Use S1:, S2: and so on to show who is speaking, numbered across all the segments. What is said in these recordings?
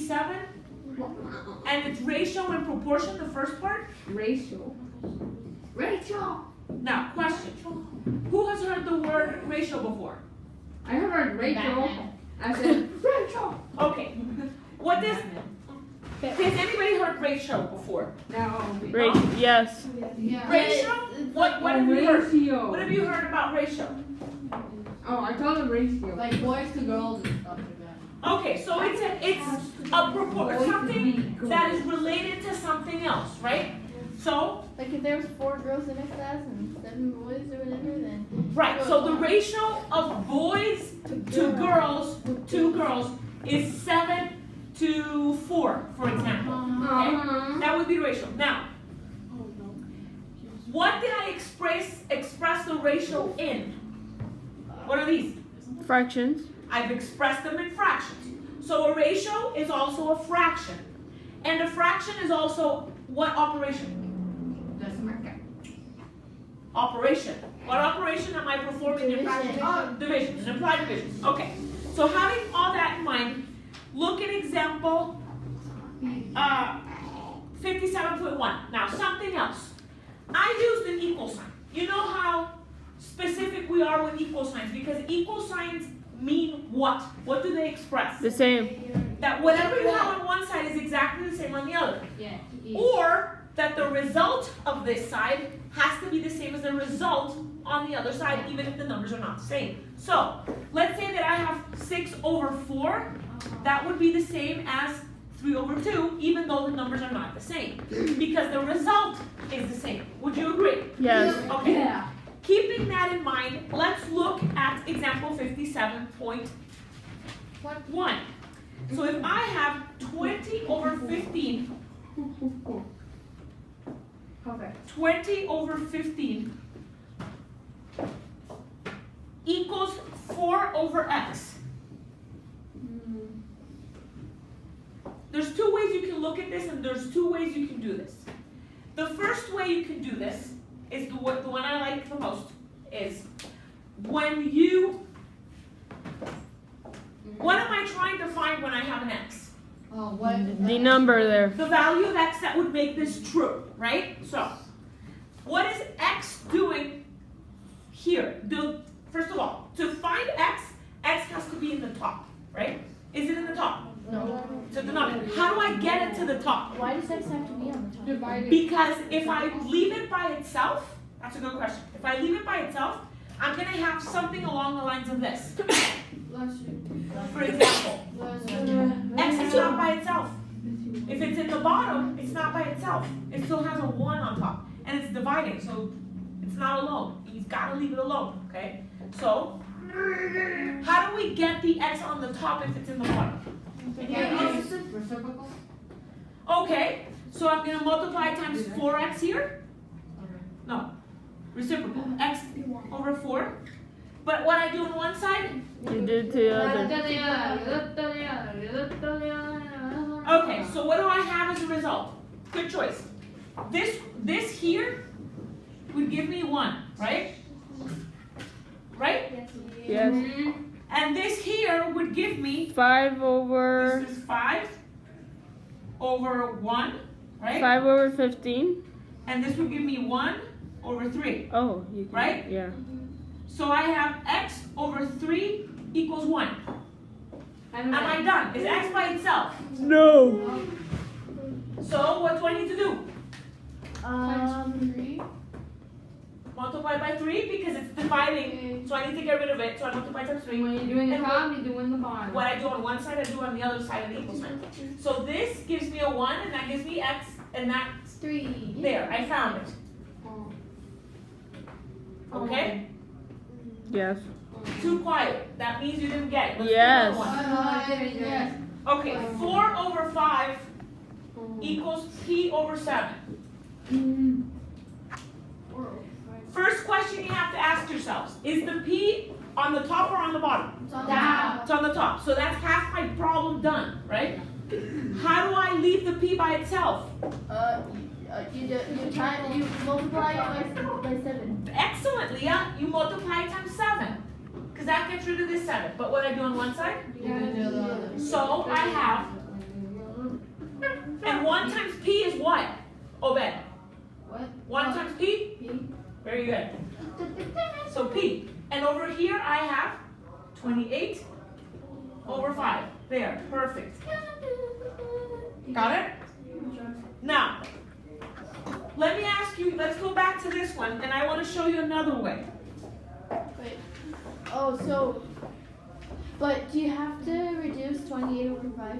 S1: 57? And it's ratio and proportion, the first part?
S2: Ratio.
S1: Now, question. Who has heard the word ratio before?
S2: I heard Rachel. I said Rachel.
S1: Okay. What does... Has anybody heard ratio before?
S2: No.
S3: Yes.
S1: Ratio? What have you heard?
S2: Ratio.
S1: What have you heard about ratio?
S2: Oh, I told him ratio.
S4: Like boys to girls and stuff like that.
S1: Okay, so it's a something that is related to something else, right? So,
S4: Like if there's 4 girls in a class and 7 boys or whatever, then.
S1: right, so the ratio of boys to girls is 7 to 4, for example. Okay? That would be the ratio. Now, what did I express the ratio in? What are these?
S3: Fractions.
S1: I've expressed them in fractions. So a ratio is also a fraction. And a fraction is also what operation? Operation. What operation am I performing in fraction? Division. An implied division. Okay. So having all that in mind, look at example 57.1. Now something else. I used an equal sign. You know how specific we are with equal signs, because equal signs mean what? What do they express?
S3: The same.
S1: That whatever you have on one side is exactly the same on the other.
S4: Yeah.
S1: Or that the result of this side has to be the same as the result on the other side, even if the numbers are not the same. So, let's say that I have 6 over 4. That would be the same as 3 over 2, even though the numbers are not the same. Because the result is the same. Would you agree?
S3: Yes.
S1: Okay.
S4: Yeah.
S1: Keeping that in mind, let's look at example 57.1. So if I have 20 over 15, 20 over 15 equals 4 over x. There's 2 ways you can look at this, and there's 2 ways you can do this. The first way you can do this is the one I like the most, is when you, what am I trying to find when I have an x?
S3: The number there.
S1: The value of x that would make this true, right? So, what is x doing here? First of all, to find x has to be in the top, right? Is it in the top?
S4: No.
S1: So the number. How do I get it to the top?
S4: Why does x have to be on the top?
S2: Divided.
S1: Because if I leave it by itself, that's a good question. If I leave it by itself, I'm going to have something along the lines of this. For example, x is not by itself. If it's in the bottom, it's not by itself. It still has a 1 on top. And it's dividing, so it's not alone. You've got to leave it alone, okay? So, how do we get the x on the top if it's in the bottom?
S4: Reciprocal?
S1: Okay, so I'm going to multiply times 4x here. No, reciprocal. X over 4. But what I do on one side,
S3: You did to the other.
S1: okay, so what do I have as a result? Good choice. This here would give me 1, right? Right?
S3: Yes.
S1: And this here would give me,
S3: 5 over.
S1: this is 5 over 1, right?
S3: 5 over 15.
S1: And this would give me 1 over 3.
S3: Oh, you can,
S1: Right?
S3: Yeah.
S1: So I have x over 3 equals 1. Am I done? Is x by itself?
S3: No.
S1: So what do I need to do?
S4: 3.
S1: Multiply by 3 because it's dividing. So I need to get rid of it. So I multiply times 3.
S2: When you're doing the
S1: And
S2: top, you're doing the bottom.
S1: what I do on one side, I do on the other side of the equal sign. So this gives me a 1, and that gives me x, and that's
S4: 3.
S1: there. I found it. Okay?
S3: Yes.
S1: Too quiet. That means you didn't get it. Let's do
S3: Yes.
S1: another one. Okay, 4 over 5 equals p over 7. First question you have to ask yourselves, is the p on the top or on the bottom?
S4: Down.
S1: It's on the top. So that's half my problem done, right? How do I leave the p by itself?
S4: You multiply it by 7.
S1: Excellent, Leah. You multiply times 7. Because that gets rid of this 7. But what I do on one side? So I have 1 times P is what? Obed.
S4: What?
S1: 1 times P?
S4: P.
S1: Very good. So P. And over here I have 28 over 5. There, perfect. Got it? Now, let me ask you, let's go back to this one, and I want to show you another way.
S4: Wait. Oh, so. But do you have to reduce 28 over 5?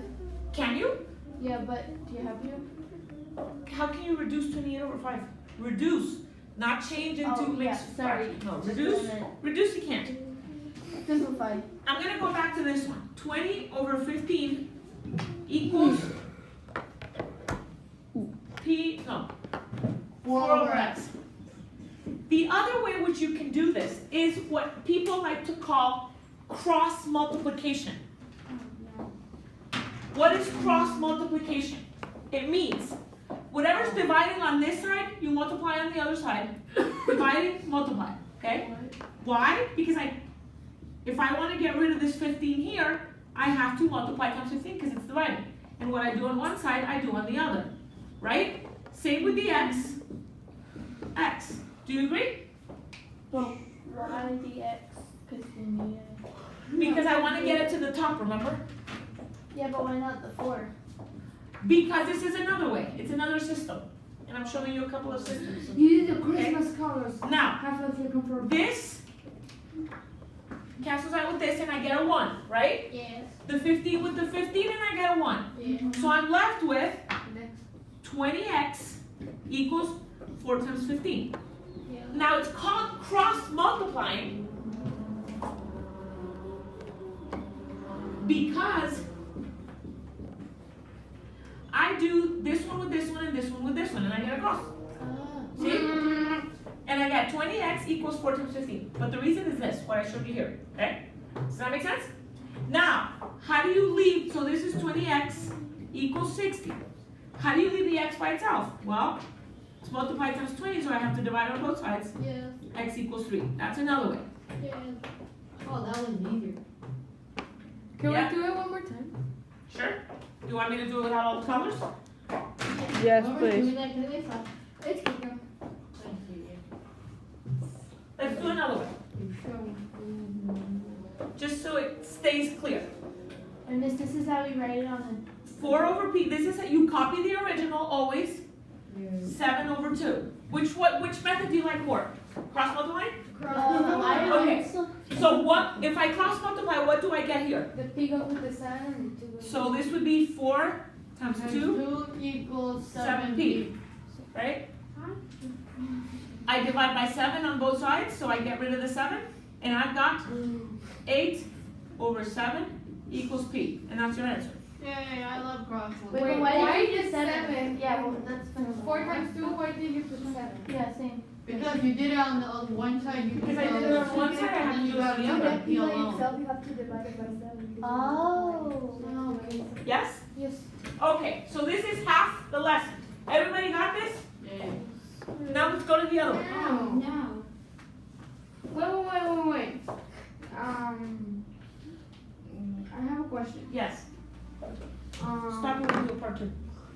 S1: Can you?
S4: Yeah, but do you have to?
S1: How can you reduce 28 over 5? Reduce, not change into
S4: Oh, yeah,
S1: mixed
S4: sorry.
S1: fraction. No,
S4: Just
S1: reduce,
S4: a minute.
S1: reduce you can't.
S4: Simplify.
S1: I'm going to go back to this one. 20 over 15 equals P, no, 4 over X. The other way which you can do this is what people like to call cross multiplication. What is cross multiplication? It means whatever's dividing on this side, you multiply on the other side. Dividing, multiply, okay? Why? Because if I want to get rid of this 15 here, I have to multiply times 15 because it's dividing. And what I do on one side, I do on the other, right? Same with the X. X. Do you agree?
S4: Well, why the X? Because you need
S1: Because I want to get it to the top, remember?
S4: Yeah, but why not the 4?
S1: Because this is another way. It's another system. And I'm showing you a couple of systems.
S2: You did the Christmas colors.
S1: Now,
S2: Half of you confirm.
S1: this cancels out with this and I get a 1, right?
S4: Yes.
S1: The 15 with the 15 and I get a 1.
S4: Yeah.
S1: So I'm left with
S2: Next.
S1: 20x equals 4 times 15.
S4: Yeah.
S1: Now it's called cross multiplying because I do this one with this one and this one with this one and I get a cross. See? And I get 20x equals 4 times 15. But the reason is this, what I showed you here. Okay? Does that make sense? Now, how do you leave? So this is 20x equals 60. How do you leave the x by itself? Well, it's multiplied times 20, so I have to divide on both sides.
S4: Yeah.
S1: X equals 3. That's another way.
S4: Yeah.
S2: Oh, that was easier.
S3: Can
S1: Yeah.
S3: we do it one more time?
S1: Sure? You want me to do it without all the colors?
S3: Yes,
S2: What
S3: please.
S2: we like to do this? It's good.
S1: Let's do another way. Just so it stays clear.
S4: And this is how we write it on
S1: 4 over p. This is how you copy the original always. 7 over 2. Which method do you like more? Cross multiplying?
S4: the.
S1: Okay. So what if I cross multiply? What do I get here?
S4: The P goes with the 7 and the 2 goes
S1: So this would be 4 times 2,
S2: 2 equals
S1: 7p. Right? I divide by 7 on both sides, so I get rid of the 7, and I've got 8 over 7 equals p, and that's your answer.
S2: Yeah, I love cross
S4: Wait,
S2: multiplying.
S4: but why
S2: why
S4: did you
S2: did
S4: put 7?
S2: 7?
S4: Yeah, well, that's fine.
S2: 4 times 2, why did you put 7?
S4: Yeah, same.
S2: Because you did it on the one side, you
S1: Because I did it on one side, I have to do it on the other.
S2: P alone.
S4: you have to divide it by 7. Oh.
S2: Okay.
S1: Yes?
S4: Yes.
S1: Okay, so this is half the lesson. Everybody got this?
S2: Yeah.
S1: Now let's go to the other one.
S2: No. Wait. I have a question.
S1: Yes.
S2: Um,
S1: Stop when we do part 2.